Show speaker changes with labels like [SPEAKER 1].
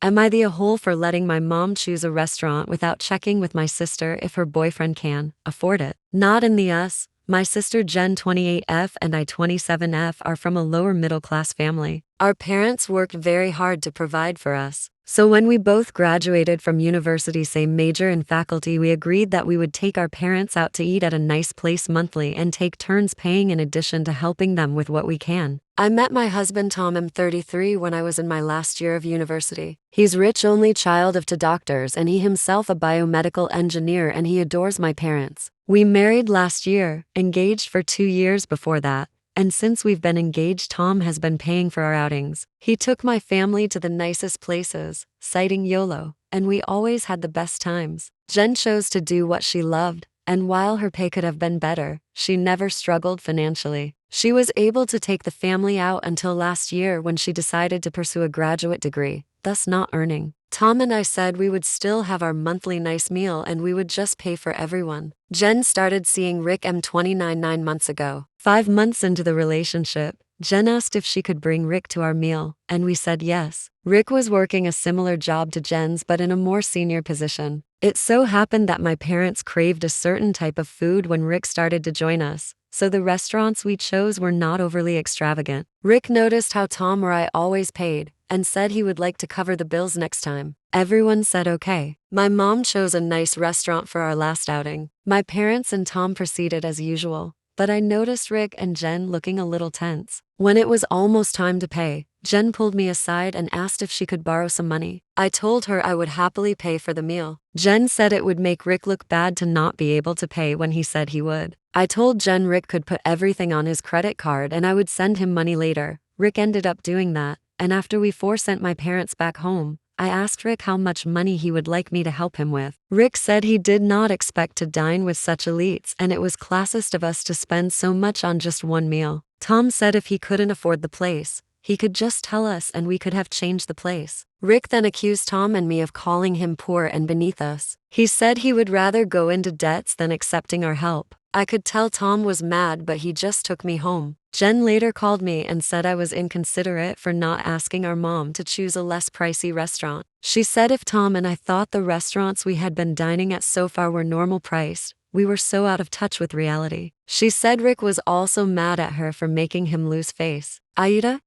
[SPEAKER 1] Am I the a-hole for letting my mom choose a restaurant without checking with my sister if her boyfriend can afford it? Not in the us. My sister Jen 28F and I 27F are from a lower middle class family. Our parents worked very hard to provide for us. So when we both graduated from university, same major and faculty, we agreed that we would take our parents out to eat at a nice place monthly and take turns paying in addition to helping them with what we can. I met my husband Tom, I'm 33, when I was in my last year of university. He's rich, only child of two doctors, and he himself a biomedical engineer, and he adores my parents. We married last year, engaged for 2 years before that. And since we've been engaged, Tom has been paying for our outings. He took my family to the nicest places, citing YOLO, and we always had the best times. Jen chose to do what she loved, and while her pay could have been better, she never struggled financially. She was able to take the family out until last year when she decided to pursue a graduate degree, thus not earning. Tom and I said we would still have our monthly nice meal and we would just pay for everyone. Jen started seeing Rick M29 9 months ago. 5 months into the relationship, Jen asked if she could bring Rick to our meal, and we said yes. Rick was working a similar job to Jen's but in a more senior position. It so happened that my parents craved a certain type of food when Rick started to join us, so the restaurants we chose were not overly extravagant. Rick noticed how Tom or I always paid, and said he would like to cover the bills next time. Everyone said okay. My mom chose a nice restaurant for our last outing. My parents and Tom proceeded as usual, but I noticed Rick and Jen looking a little tense. When it was almost time to pay, Jen pulled me aside and asked if she could borrow some money. I told her I would happily pay for the meal. Jen said it would make Rick look bad to not be able to pay when he said he would. I told Jen Rick could put everything on his credit card and I would send him money later. Rick ended up doing that, and after we sent my parents back home, I asked Rick how much money he would like me to help him with. Rick said he did not expect to dine with such elites and it was classist of us to spend so much on just one meal. Tom said if he couldn't afford the place, he could just tell us and we could have changed the place. Rick then accused Tom and me of calling him poor and beneath us. He said he would rather go into debts than accepting our help. I could tell Tom was mad, but he just took me home. Jen later called me and said I was inconsiderate for not asking our mom to choose a less pricey restaurant. She said if Tom and I thought the restaurants we had been dining at so far were normal priced, we were so out of touch with reality. She said Rick was also mad at her for making him lose face. AITA,